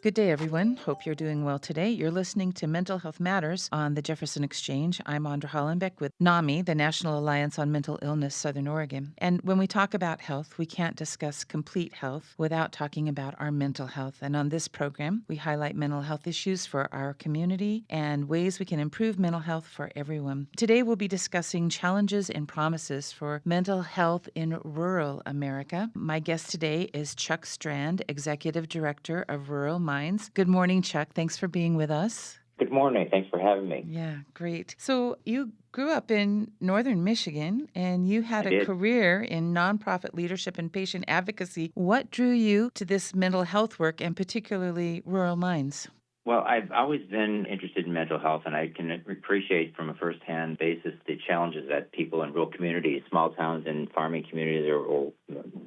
Good day, everyone. Hope you're doing well today. You're listening to Mental Health Matters on the Jefferson Exchange. I'm Andra Hollenbeck with NAMI, the National Alliance on Mental Illness, Southern Oregon. And when we talk about health, we can't discuss complete health without talking about our mental health. And on this program, we highlight mental health issues for our community and ways we can improve mental health for everyone. Today, we'll be discussing challenges and promises for mental health in rural America. My guest today is Chuck Strand, Executive Director of Rural Minds. Good morning, Chuck. Thanks for being with us. Good morning. Thanks for having me. Yeah, great. So you grew up in northern Michigan and you had I a did. career in nonprofit leadership and patient advocacy. What drew you to this mental health work and particularly Rural Minds? Well, I've always been interested in mental health, and I can appreciate from a firsthand basis the challenges that people in rural communities, small towns and farming communities, or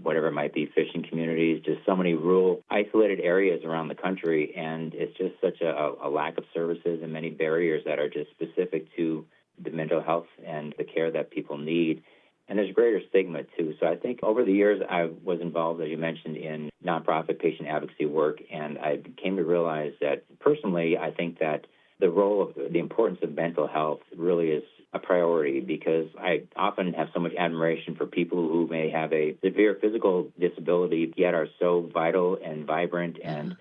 whatever it might be, fishing communities, just so many rural, isolated areas around the country. And it's just such a lack of services and many barriers that are just specific to the mental health and the care that people need. And there's greater stigma, too. So I think over the years, I was involved, as you mentioned, in nonprofit patient advocacy work, and I came to realize that personally, I think that the importance of mental health really is a priority because I often have so much admiration for people who may have a severe physical disability, yet are so vital and vibrant and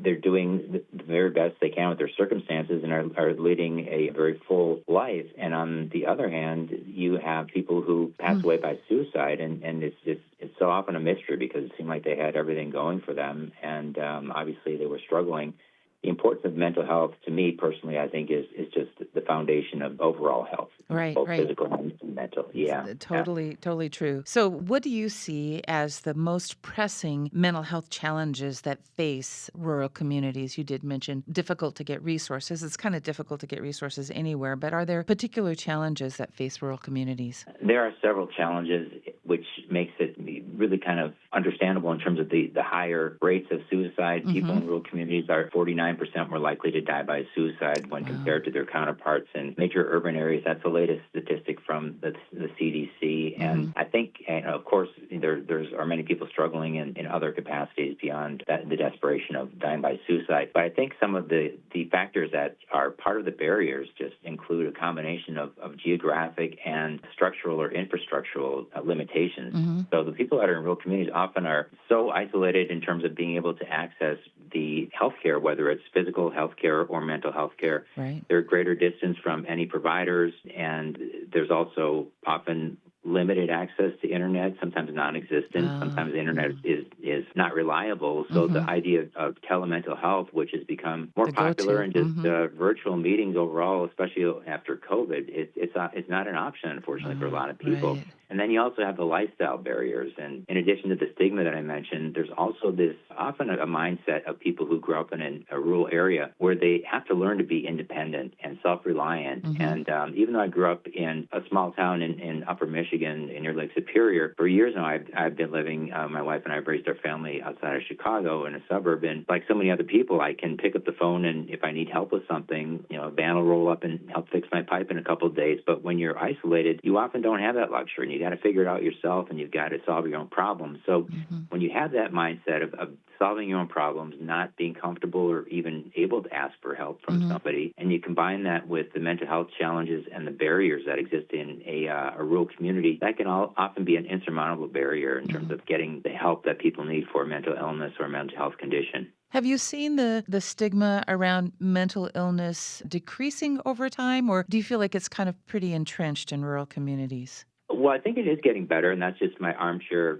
they're doing the very best they can with their circumstances and are leading a very full life. And on the other hand, you have people who pass away by suicide, and it's so often a mystery because it seemed like they had everything going for them, and obviously they were struggling. The importance of mental health, to me personally, I think is just the foundation of overall health, Right, both right. physical and mental. Yeah. Totally true. So, what do you see as the most pressing mental health challenges that face rural communities? You did mention difficult to get resources. It's kind of difficult to get resources anywhere, but are there particular challenges that face rural communities? There are several challenges, which makes it really kind of understandable in terms of the higher rates of suicide. People in rural communities are 49% more likely to die by suicide when compared to their counterparts in major urban areas. That's the latest statistic from the CDC. And I think, of course, there are many people struggling in other capacities beyond the desperation of dying by suicide. But I think some of the factors that are part of the barriers just include a combination of geographic and structural or infrastructural limitations. So the people that are in rural communities often are so isolated in terms of being able to access the healthcare, whether it's physical healthcare or mental healthcare. Right. They're at greater distance from any providers, and there's also often limited access to internet, sometimes non-existent. Sometimes the internet is not reliable. So the idea of telemental health, which has become more popular, and just virtual meetings overall, especially after COVID, it's not an option, unfortunately, for a lot of people. Right. And then you also have the lifestyle barriers. And in addition to the stigma that I mentioned, there's also this often a mindset of people who grew up in a rural area where they have to learn to be independent and self-reliant. And even though I grew up in a small town in Upper Michigan, near Lake Superior, for years now I've been living, my wife and I have raised our family outside of Chicago in a suburb. And like so many other people, I can pick up the phone, and if I need help with something, a van will roll up and help fix my pipe in a couple of days. But when you're isolated, you often don't have that luxury. You got to figure it out yourself, and you've got to solve your own problems. So when you have that mindset of solving your own problems, not being comfortable or even able to ask for help from somebody, and you combine that with the mental health challenges and the barriers that exist in a rural community, that can often be an insurmountable barrier in terms of getting the help that people need for mental illness or mental health condition. Have you seen the stigma around mental illness decreasing over time, or do you feel like it's kind of pretty entrenched in rural communities? Well, I think it is getting better, and that's just my armchair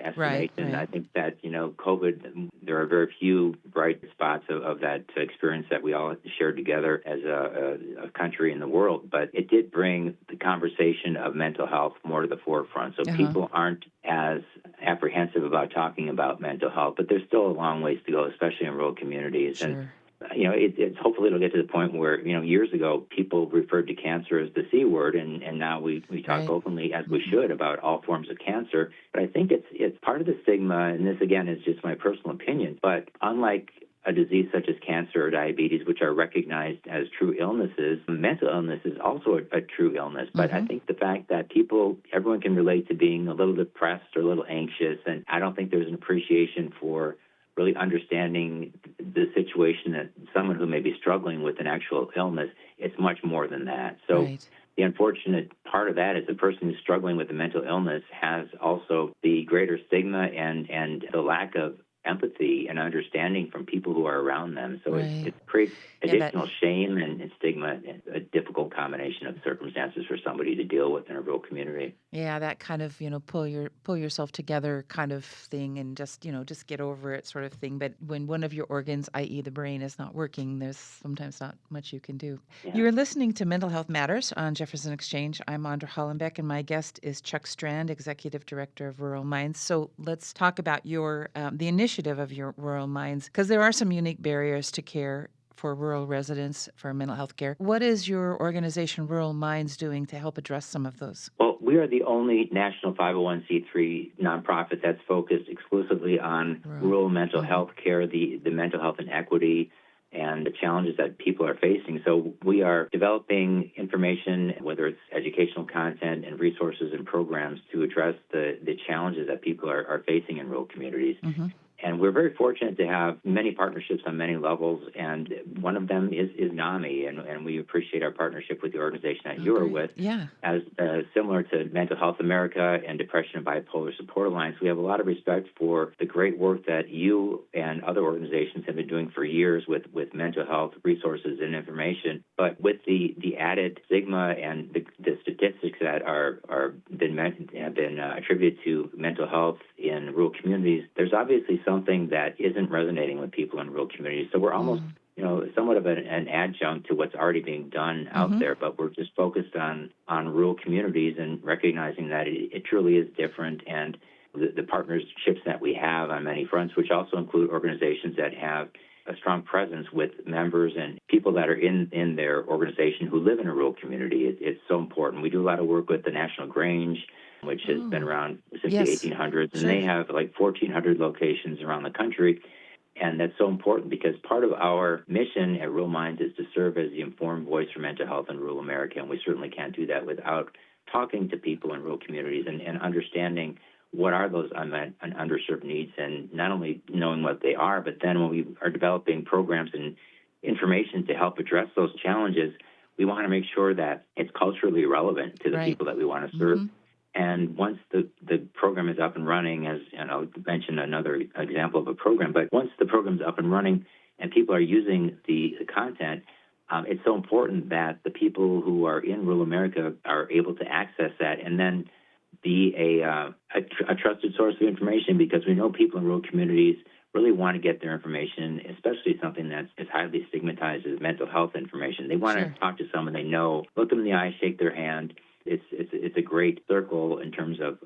estimation. Right. I think that, COVID, there are very few bright spots of that experience that we all shared together as a country in the world, but it did bring the conversation of mental health more to the forefront. So people aren't as apprehensive about talking about mental health, but there's still a long ways to go, especially in rural communities. Sure. And it's hopefully it'll get to the point where, years ago, people referred to cancer as the C word, and now we talk openly, as we should, about all forms of cancer. But I think it's part of the stigma, and this, again, is just my personal opinion, but unlike a disease such as cancer or diabetes, which are recognized as true illnesses, mental illness is also a true illness. But I think the fact that everyone can relate to being a little depressed or a little anxious, and I don't think there's an appreciation for really understanding the situation that someone who may be struggling with an actual illness, it's much more than that. So Right. the unfortunate part of that is the person who's struggling with a mental illness has also the greater stigma and the lack of empathy and understanding from people who are around them. So Right. it creates Yeah, that additional shame and stigma, a difficult combination of circumstances for somebody to deal with in a rural community. Yeah, that kind of, pull yourself together kind of thing and just, just get over it sort of thing. But when one of your organs, i.e. the brain, is not working, there's sometimes not much you can do. Yeah. You're listening to Mental Health Matters on Jefferson Exchange. I'm Andra Hollenbeck, and my guest is Chuck Strand, Executive Director of Rural Minds. So let's talk about the initiative of your Rural Minds, because there are some unique barriers to care for rural residents for mental health care. What is your organization, Rural Minds, doing to help address some of those? Well, we are the only national 501c3 nonprofit that's focused exclusively on rural mental health care, the mental health inequity, and the challenges that people are facing. So we are developing information, whether it's educational content and resources and programs to address the challenges that people are facing in rural communities. Mm-hmm. And we're very fortunate to have many partnerships on many levels, and one of them is NAMI, and we appreciate our partnership with the organization that you are with. Yeah. As similar to Mental Health America and Depression and Bipolar Support Alliance, we have a lot of respect for the great work that you and other organizations have been doing for years with mental health resources and information. But with the added stigma and the statistics that have been attributed to mental health in rural communities, there's obviously something that isn't resonating with people in rural communities. So we're almost somewhat of an adjunct to what's already being done out there, but we're just focused on rural communities and recognizing that it truly is different. And the partnerships that we have on many fronts, which also include organizations that have a strong presence with members and people that are in their organization who live in a rural community. It's so important. We do a lot of work with the National Grange, which has been around since the 1800s, and they have like 1,400 locations around the country. And that's so important because part of our mission at Rural Minds is to serve as the informed voice for mental health in rural America, and we certainly can't do that without talking to people in rural communities and understanding what are those unmet and underserved needs, and not only knowing what they are, but then when we are developing programs and information to help address those challenges, we want to make sure that it's culturally relevant to the people that we want to serve. And once the program is up and running, and I'll mention another example of a program, but once the program's up and running and people are using the content, it's so important that the people who are in rural America are able to access that and then be a trusted source of information, because we know people in rural communities really want to get their information, especially something that's as highly stigmatized as mental health information. They want to talk to someone they know, look them in the eye, shake their hand. It's a great circle in terms of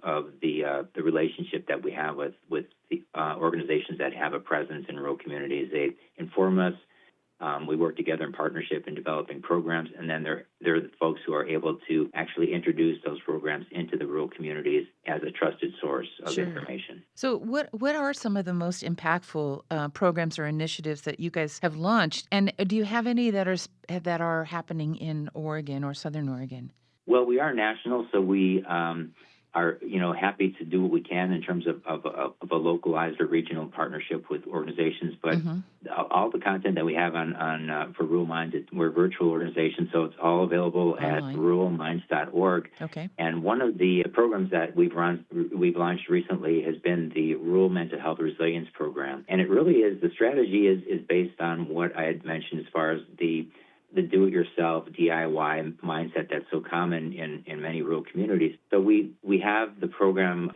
the relationship that we have with the organizations that have a presence in rural communities. They inform us. We work together in partnership in developing programs, and then they're the folks who are able to actually introduce those programs into the rural communities as a trusted source of information. So what are some of the most impactful programs or initiatives that you guys have launched? And do you have any that are happening in Oregon or Southern Oregon? Well, we are national, so we are happy to do what we can in terms of a localized or regional partnership with organizations. But all the content that we have on for Rural Minds, we're a virtual organization, so it's all available at ruralminds.org. Okay. And one of the programs that we've launched recently has been the Rural Mental Health Resilience Program, and it really is, the strategy is based on what I had mentioned as far as the do-it-yourself DIY mindset that's so common in many rural communities. So we have the program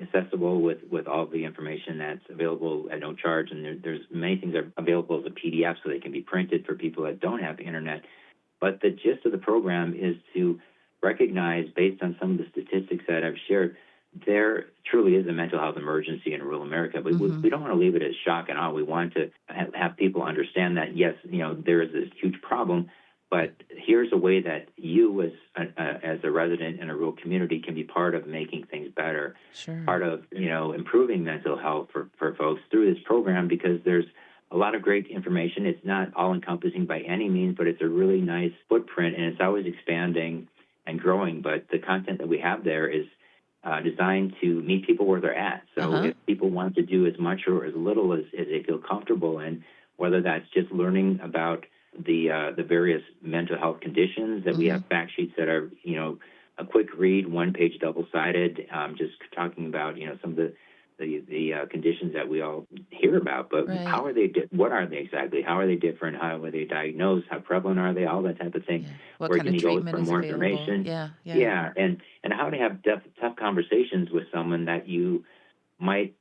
accessible with all the information that's available at no charge, and there's many things that are available as a PDF so they can be printed for people that don't have the internet. But the gist of the program is to recognize, based on some of the statistics that I've shared, there truly is a mental health emergency in rural America, but we don't want to leave it as shock and awe. We want to have people understand that, yes, there is this huge problem, but here's a way that you as a resident in a rural community can be part of making things better, part of, improving mental health for folks through this program, because there's a lot of great information. It's not all-encompassing by any means, but it's a really nice footprint, and it's always expanding and growing. But the content that we have there is designed to meet people where they're at. So Uh-huh. if people want to do as much or as little as they feel comfortable in, whether that's just learning about the various mental health conditions that we Mm-hmm. have fact sheets that are a quick read, one page, double sided, just talking about some of the conditions that we all hear about, but Right. how are they? What are they exactly? How are they different? How are they diagnosed? How prevalent are they? All that type of thing. Yeah. What Where kind can of you go treatment for is more available? information? Yeah, yeah. Yeah, and how to have tough conversations with someone that you might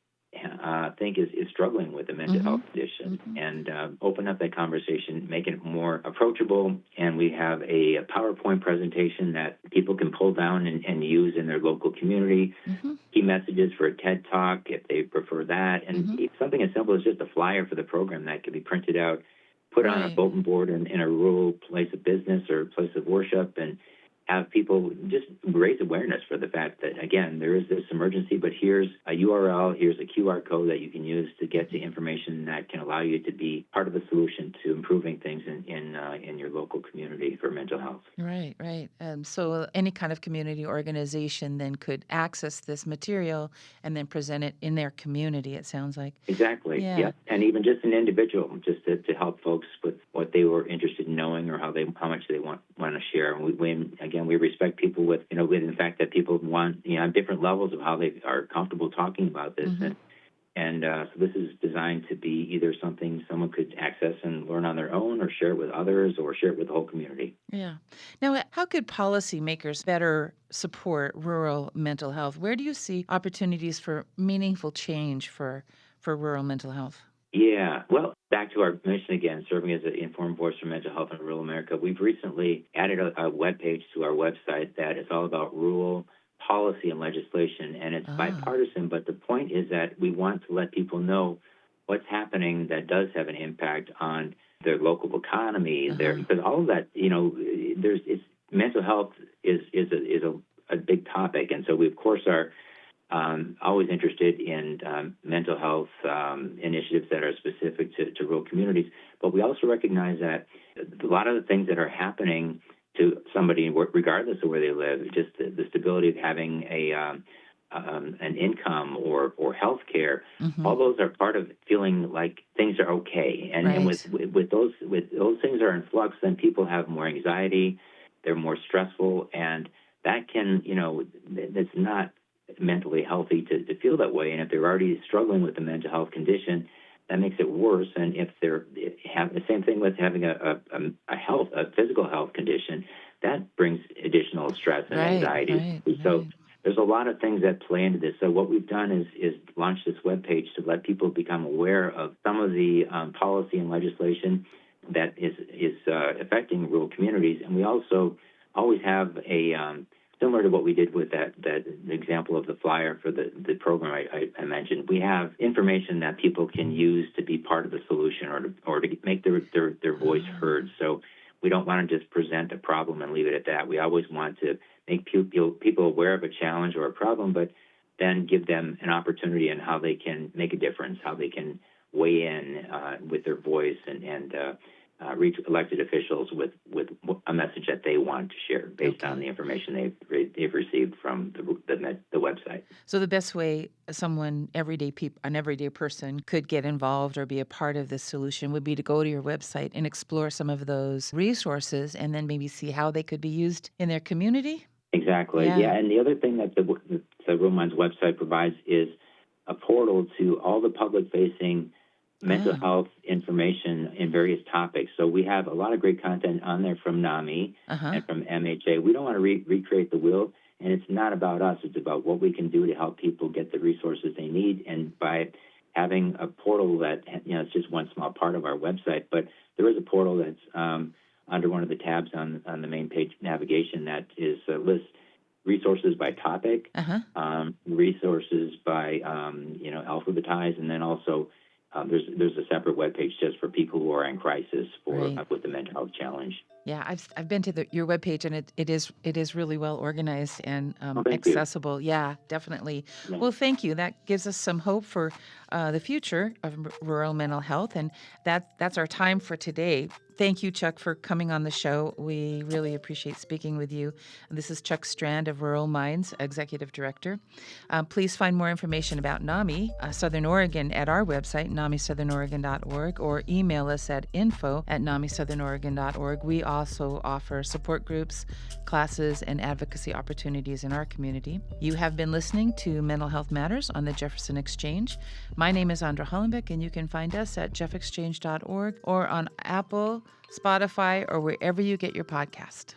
think is struggling with a mental Mm-hmm. health condition, Mm-hmm. and open up that conversation, make it more approachable. And we have a PowerPoint presentation that people can pull down and use in their local community. Mm-hmm. Key messages for a TED Talk if they prefer that, and Mm-hmm. something as simple as just a flyer for the program that can be printed out, put on a Right. bulletin board in a rural place of business or place of worship, and have people just raise awareness for the fact that, again, there is this emergency, but here's a URL, here's a QR code that you can use to get to information that can allow you to be part of the solution to improving things in your local community for mental health. Right, right. So any kind of community organization then could access this material and then present it in their community, it sounds like. Exactly. Yeah. Yeah. And even just an individual, just to help folks with what they were interested in knowing or how much they want to share. And we respect people with with the fact that people want have different levels of how they are comfortable talking about this. Mm-hmm. And so this is designed to be either something someone could access and learn on their own, or share it with others, or share it with the whole community. Yeah. Now, how could policymakers better support rural mental health? Where do you see opportunities for meaningful change for rural mental health? Yeah, well, back to our mission again, serving as an informed voice for mental health in rural America. We've recently added a web page to our website that is all about rural policy and legislation, and it's Ah. bipartisan. But the point is that we want to let people know what's happening that does have an impact on their local economy. Uh-huh. Because all of that, mental health is a big topic, and so we of course are always interested in mental health initiatives that are specific to rural communities. But we also recognize that a lot of the things that are happening to somebody, regardless of where they live, just the stability of having an income or health care, Mm-hmm. all those are part of feeling like things are okay. And Right. with those things are in flux, then people have more anxiety, they're more stressful, and that can, that's not mentally healthy to feel that way. And if they're already struggling with a mental health condition, that makes it worse. And if they're have the same thing with having a physical health condition, that brings additional stress and Right. anxiety. Right. So Right. there's a lot of things that play into this. So what we've done is launch this webpage to let people become aware of some of the policy and legislation that is affecting rural communities. And we also always have similar to what we did with that example of the flyer for the program I mentioned, we have information that people can use to be part of the solution or to make their voice heard. So we don't want to just present a problem and leave it at that. We always want to make people aware of a challenge or a problem, but then give them an opportunity in how they can make a difference, how they can weigh in with their voice and reach elected officials with a message that they want to share based on Okay. the information they've received from the website. So the best way an everyday person could get involved or be a part of this solution would be to go to your website and explore some of those resources and then maybe see how they could be used in their community. Exactly. Yeah. Yeah, and the other thing that the Rural Minds website provides is a portal to all the public-facing mental Ah. health information in various topics. So we have a lot of great content on there from NAMI Uh-huh. and from MHA. We don't want to recreate the wheel, and it's not about us. It's about what we can do to help people get the resources they need. And by having a portal that, it's just one small part of our website, but there is a portal that's under one of the tabs on the main page navigation that lists resources by topic, Uh-huh. resources by alphabetized, and then also there's a separate webpage just for people who are in crisis Right. with the mental health challenge. Yeah, I've been to your webpage and it is really well organized and Oh, thank you. accessible. Yeah, definitely. Yeah. Well, thank you. That gives us some hope for the future of rural mental health, and that's our time for today. Thank you, Chuck, for coming on the show. We really appreciate speaking with you. This is Chuck Strand of Rural Minds, Executive Director. Please find more information about NAMI Southern Oregon at our website, namisouthern.oregon.org, or email us at info@namisouthern.oregon.org. We also offer support groups, classes, and advocacy opportunities in our community. You have been listening to Mental Health Matters on the Jefferson Exchange. My name is Andra Hollenbeck, and you can find us at jeffexchange.org or on Apple, Spotify, or wherever you get your podcast.